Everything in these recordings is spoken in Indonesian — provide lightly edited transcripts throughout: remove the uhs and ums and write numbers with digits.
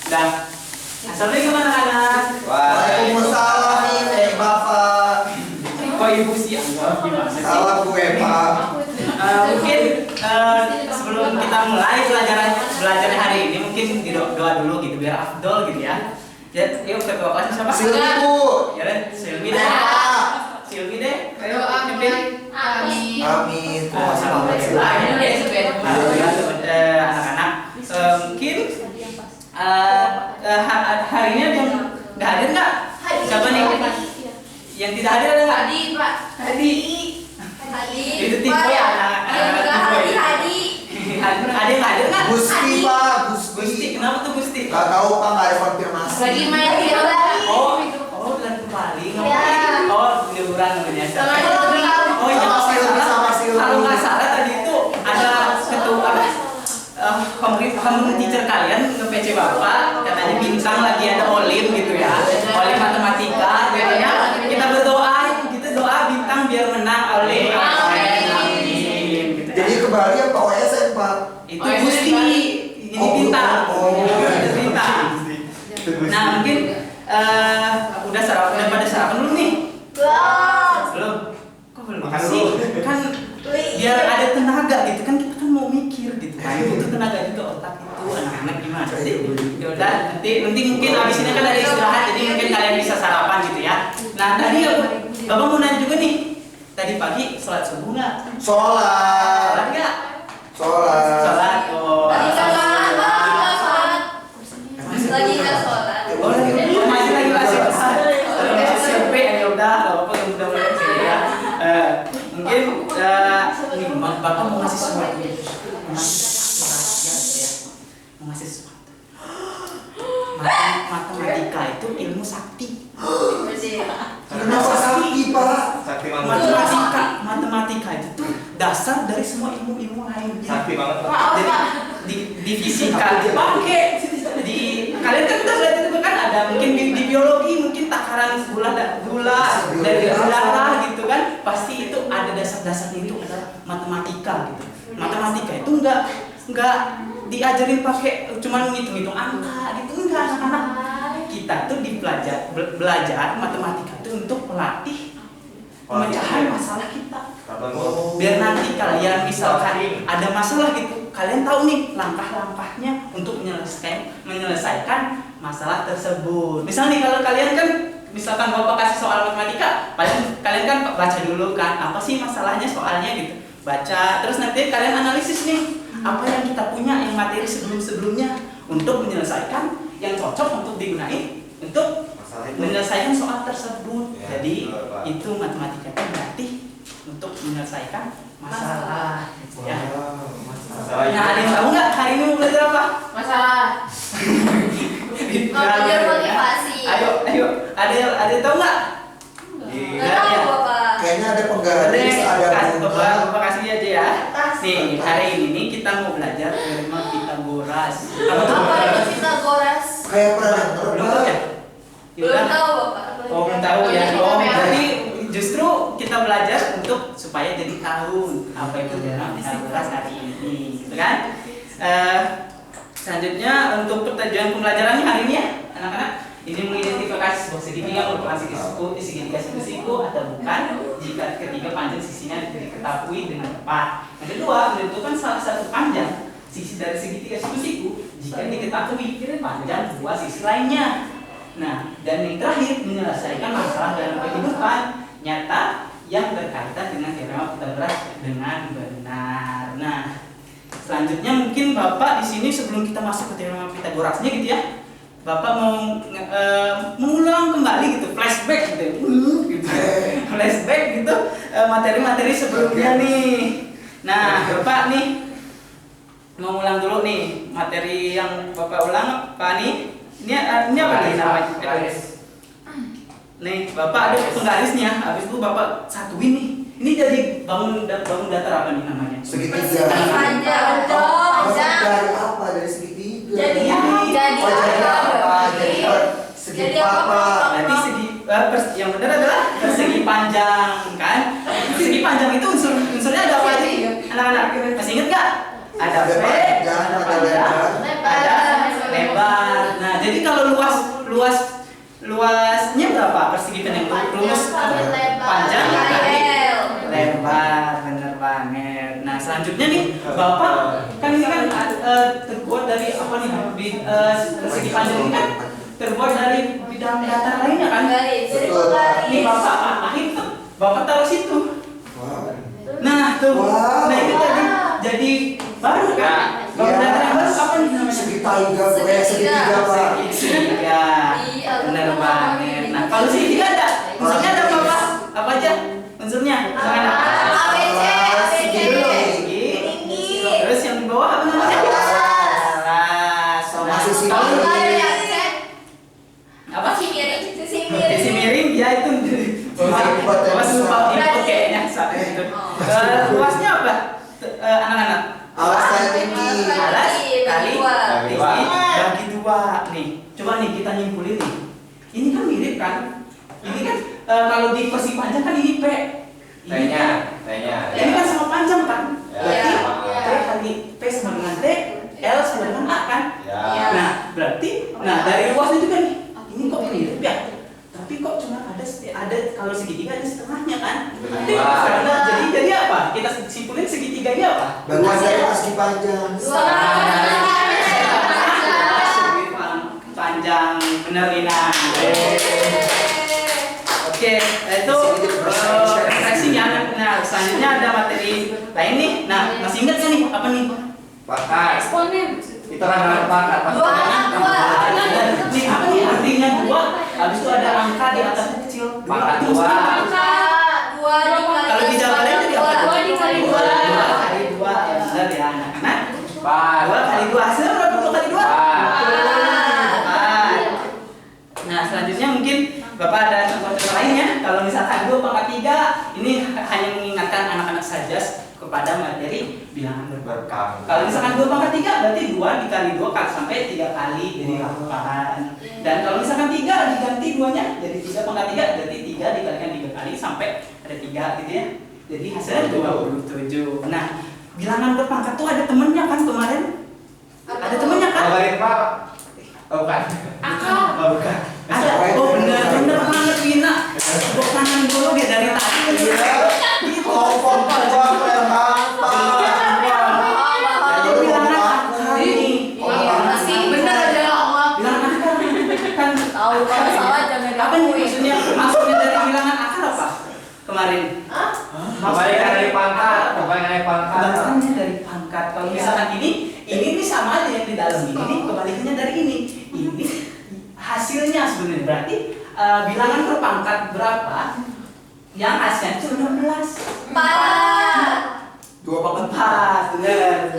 Dah. Assalamualaikum anak-anak. Waalaikumsalam Bapak. Kok ibu sih gimana sih? Salam gue Pak. Mungkin sebelum kita mulai belajar hari ini mungkin doa dulu gitu biar afdol gitu ya. Ya, yuk ketua kelas siapa? Silmi Bu. Ya deh, Silmi deh. Silmi deh. Ayo pimpin. Amin. Amin. Alhamdulillah ya. Anak-anak mungkin hari ini ada yang nggak hadir nggak? Siapa nih? Yang tidak hadir ada nggak? Hadi, Pak. Hadi. Hadi. Itu tipe ya anak-anak tipe ya. Hadi. Ada yang hadir nggak? Gusti Pak, Gusti, Gusti. kenapa tuh Gusti? Gak tahu Pak, nggak ada konfirmasi. Lagi main di Oh, bulan kembali ngapain? Oh, liburan biasa. Oh iya, Sama Silmi. kalau nggak salah tadi itu ada ketua homeroom teacher kalian nge-PC Bapak katanya bintang lagi ada olim gitu ya, olim matematika katanya kita berdoa gitu, doa bintang biar menang olim. Amin. Gitu ya. Jadi kembali apa OSN Pak? Itu Gusti, ini bintang. Itu bintang. Nah mungkin udah pada sarapan belum nih? Belum. Kok belum? Makan sih? dulu. Kan biar ada tenaga gitu kan, kita kan mau mikir gitu kan, itu tenaga juga otak itu anak-anak gimana sih? Ya udah nanti mungkin abis ini kan ada istirahat, jadi mungkin kalian bisa sarapan gitu ya. Nah tadi Bapak mau nanya juga nih, tadi pagi sholat subuh nggak? Sholat. Sholat nggak? Sholat. Sholat. Oh. Lagi nggak sholat. Oh, masih SMP ya udah, Bapak yang udah mulai sini ya. Mungkin ini Bapak mau ngasih sesuatu. Mau ngasih sesuatu. Matematika itu ilmu sakti. Kenapa sakti Pak? Matematika itu tuh dasar dari semua ilmu-ilmu lain. Sakti banget Pak. Jadi di fisika dipakai. Kalian kan udah belajar itu kan ada mungkin di biologi mungkin takaran gula dari darah gitu kan, pasti itu ada dasar-dasarnya, itu adalah matematika gitu. Matematika itu enggak diajarin pakai cuman ngitung-ngitung angka gitu, enggak. Anak-anak kita tuh belajar matematika itu untuk melatih pemecahan masalah kita. Biar nanti kalian misalkan ada masalah gitu, kalian tahu nih langkah-langkahnya untuk menyelesaikan masalah tersebut. Misalnya nih kalau kalian kan misalkan Bapak kasih soal matematika, kalian kan baca dulu kan apa sih masalahnya soalnya gitu. Baca, terus nanti kalian analisis nih apa yang kita punya yang materi sebelum-sebelumnya untuk menyelesaikan yang cocok untuk digunakan untuk menyelesaikan soal tersebut. Ya, jadi betul, Pak. itu matematika itu berarti untuk menyelesaikan masalah gitu ya. Nah, ada yang tahu nggak hari ini mau belajar apa? Masalah. Mau belajar motivasi. Ayo, ada yang tahu nggak? Nggak tahu Bapak. Kayaknya ada penggaris, ada bunga. Bapak kasih aja ya. Nih, hari ini nih kita mau belajar teorema Pitagoras. Apa tuh? Apa itu Pitagoras? Kayak pernah Belum tahu ya? Belum tahu Bapak. Oh, belum tahu ya. Oh, jadi justru kita belajar untuk supaya jadi tahu apa itu teorema Pitagoras hari ini, gitu kan? Selanjutnya untuk pertujuan pembelajarannya hari ini ya, anak-anak, ini mengidentifikasi sebuah segitiga merupakan segitiga siku atau bukan jika ketiga panjang sisinya diketahui dengan tepat. Yang kedua, menentukan salah satu panjang sisi dari segitiga siku jika diketahui panjang dua sisi lainnya. Nah, dan yang terakhir menyelesaikan masalah dalam kehidupan nyata yang berkaitan dengan teorema Pitagoras dengan benar. Nah, selanjutnya mungkin Bapak di sini sebelum kita masuk ke teorema Pitagorasnya gitu ya, Bapak mau mengulang kembali gitu, flashback gitu, flashback gitu materi-materi sebelumnya nih. Nah, Bapak nih mau ulang dulu nih materi yang Bapak ulang, Pak nih. Ini apa nih namanya? Nih, Bapak ada penggarisnya, habis itu Bapak satuin nih. Ini jadi bangun datar apa nih namanya? Segitiga. Panjang. Dari apa? Dari segitiga. Jadi apa? Jadi segi apa? Berarti yang benar adalah persegi panjang kan? Persegi panjang itu unsurnya ada apa aja? Anak-anak masih ingat nggak? Ada panjang, ada lebar. Nah, jadi kalau luasnya berapa persegi yang rumus panjang kali lebar, bener banget. Nah selanjutnya nih Bapak kan ini kan terbuat dari apa nih persegi panjang ini kan terbuat dari bidang datar lainnya kan? Nih Bapak akhir tuh Bapak taruh situ. Nah tuh, nah itu tadi jadi baru kan? Baru datar yang baru apa nih namanya? Segitiga Pak. Segitiga, bener banget. Nah kalau segitiga ada, unsurnya ada apa? Apa aja unsurnya? Misalkan apa? Terus yang di bawah apa namanya? Alas. Masih sih. Apa? Sisi Sisi miring ya itu. Input kayaknya saat itu. Luasnya apa? Anak-anak. Alas kali tinggi. Alas kali bagi tinggi bagi dua. Nih, coba nih kita nyimpulin nih. Ini kan mirip kan? Ini kan kalau di persegi panjang kan ini P. Ini kan sama panjang kan? Berarti P kali P sama dengan T, L sama dengan A kan? Nah, berarti dari luasnya juga nih. Ini kok mirip ya? Tapi kok cuma ada kalau segitiga ada setengahnya kan? Jadi apa? Kita simpulin segitiganya apa? Bagian dari persegi panjang. Panjang, bener Lina. Oke, itu refleksinya. Nah, selanjutnya ada materi lain nih. Nah, masih ingat nggak nih apa nih? Eksponen. Itu kan pangkat. Dua. Nih apa nih artinya dua? Habis itu ada angka di atas kecil. Pangkat Itu dua. Dua dikali. kalau di jawabannya jadi apa? Dua dikali dua. Dua kali dua. Ya benar ya anak-anak. Empat. 2 kali 2 hasilnya berapa? 2 kali 2? Empat. Nah selanjutnya mungkin Bapak ada contoh-contoh lainnya. Kalau misalkan 2 pangkat 3, ini hanya mengingatkan anak-anak saja kepada materi bilangan berpangkat. Kalau misalkan 2 pangkat 3 berarti 2 dikali 2 kali sampai 3 kali jadi lakukan. Dan kalau misalkan 3 diganti 2-nya jadi 3 pangkat 3 berarti 3 dikalikan 3 kali sampai ada 3 gitu ya. Jadi hasilnya 27. Nah bilangan berpangkat tuh ada temennya kan kemarin? Ada temennya kan? Logaritma. Oh bukan. Akal. Oh bukan. Ada. Oh bener banget Wina. Tepuk tangan dulu dia dari tadi. Gitu. Kelompok apa yang apa? Jadi bilangan akal nih. Masih bener ada Allah. Bilangan akal kan Tahu kalau salah jangan apa nih maksudnya dari bilangan akal apa? Kemarin. Kebalikan dari pangkat. Kebalikannya dari pangkat. Kalau misalkan ini nih sama aja yang di dalam ini nih kebalikannya dari ini. Ini hasilnya sebenarnya berarti bilangan berpangkat berapa yang hasilnya cuma 16. 4. 2 pangkat 4, benar.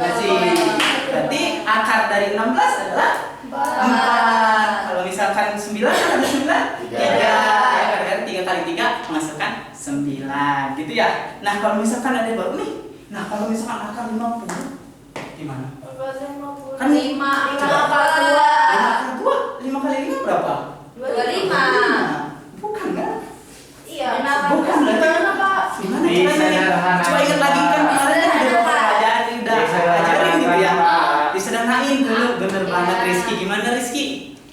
Berarti akar dari 16 adalah 4. Kalau misalkan 9 kan ada 9? 3. Ya, karena 3 kali 3 menghasilkan 9. Gitu ya. Nah, kalau misalkan ada baru nih. Nah, kalau misalkan akar 50 gimana? Kan 5 kali 2. 5 kali 5 berapa? 25. Bukan kan? Iya. Bukan berarti gimana caranya? Coba ingat lagi kan kemarin ada Bapak ajarin ajarin gitu ya. Disederhanain dulu, bener banget Rizky. Gimana Rizky?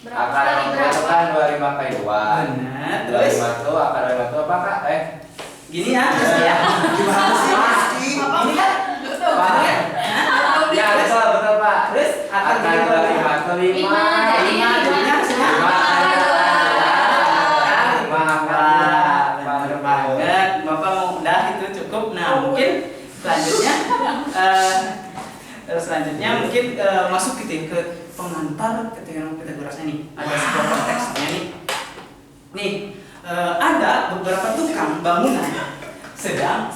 Akar 50 itu kan 25 kali 2. Benar. Terus 25 itu akar 25 itu apa kak? gini ya, Rizky ya. Gimana sih Rizky? Ini kan betul kan? Ya betul pak. Terus akar Akar 25 itu 5. 5 jadinya hasilnya 5. Bener banget. Bapak mau udah itu cukup. Nah mungkin selanjutnya mungkin masuk gitu ya ke pengantar kategori nih. Ada sebuah konteksnya nih. Ada beberapa tukang bangunan sedang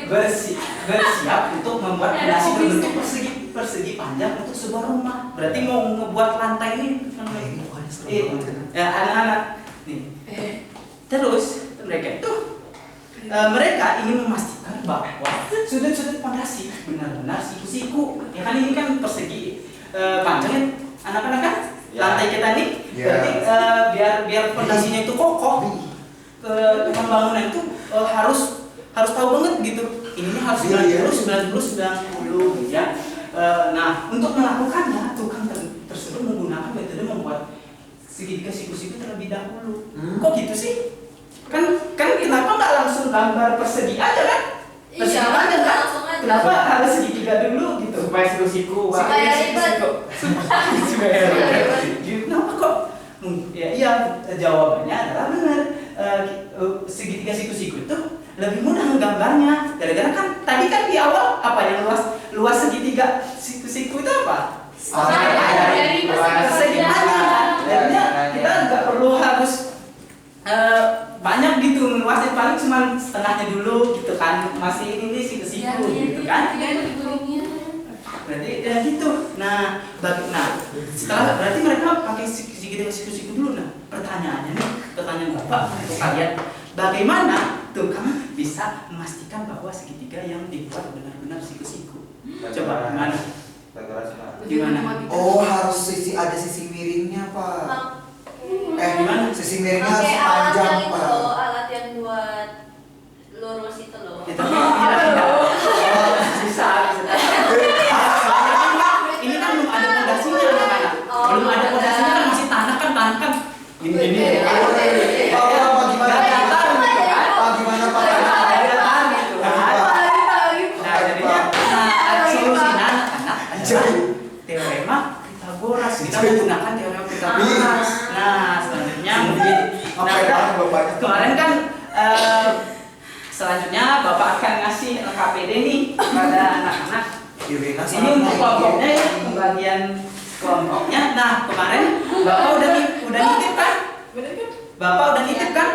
bersiap untuk membuat fondasi berbentuk persegi panjang untuk sebuah rumah. Berarti mau ngebuat lantai ini ya anak-anak nih. Terus mereka ingin memastikan bahwa sudut-sudut fondasi benar-benar siku-siku. Ya kan ini kan persegi panjangnya anak-anak kan lantai kita nih. Berarti biar fondasinya itu kokoh. Tukang bangunan itu harus tahu banget gitu. Ini harus 90 gitu ya. Nah, untuk melakukannya tukang tersebut menggunakan metode membuat segitiga siku-siku terlebih dahulu. Hmm. Kok gitu sih? Kan kenapa nggak langsung gambar persegi aja kan? Persegi Iya, aja kan? langsung aja. Kenapa harus segitiga dulu gitu? Supaya siku-siku, Pak. Supaya ribet. Kenapa kok? Ya, iya, jawabannya adalah benar. Segitiga siku-siku itu lebih mudah menggambarnya. Gara-gara kan tadi kan di awal apa yang luas segitiga siku-siku itu apa? Dari Persegi panjang kan? Jadinya kita nggak perlu harus banyak gitu meluasnya, paling cuma setengahnya dulu gitu kan, masih ini siku-siku gitu kan. Berarti ya gitu. Nah, setelah berarti mereka pakai segitiga siku-siku dulu. Nah, pertanyaannya nih, pertanyaan Bapak untuk kalian, bagaimana tuh kamu bisa memastikan bahwa segitiga yang dibuat benar-benar siku-siku? Coba gimana? Gimana? Oh, harus ada sisi miringnya, Pak. Gimana? Sisi miringnya harus Pakai alat panjang, yang itu Pak. loh, alat yang buat lurus itu loh. Ya, tapi tidak bisa. Ini kan belum ada pondasinya anak-anak. Belum ada pondasinya kan masih tanah kan. Gini. Pak, gimana? Nggak datar gitu kan? Pak, gimana, Pak? Nggak datar gitu kan? Nah, jadinya solusinya anak-anak adalah teorema Pythagoras. Kita menggunakan teorema Pythagoras. Nah, selanjutnya mungkin kemarin kan selanjutnya Bapak akan ngasih LKPD nih pada anak-anak. Ini untuk kelompoknya ya, pembagian kelompoknya. Nah, kemarin Bapak udah nitip kan? Bapak udah nitip kan?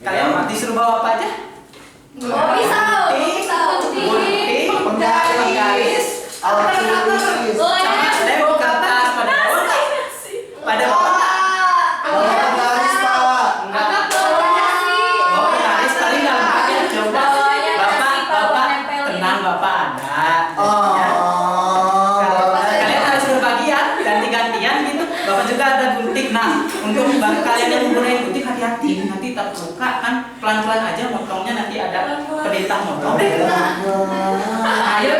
Kalian disuruh bawa apa aja? Oh, pisau. Gunting, penggaris, Alat tulis. sama lem kertas pada bawah nggak? Pada bawah nggak? Bawa penggaris, Pak. Enggak. Bawa penggaris paling nggak pakai. Coba Bapak tenang, Bapak ada. Ya. Kalau kalian harus berbagian, ganti-gantian gitu. Bapak juga ada gunting. Nah, untuk kalian yang menggunakan gunting hati-hati, nanti terluka kan. Pelan-pelan aja motongnya, nanti ada pendeta motong. Ayo,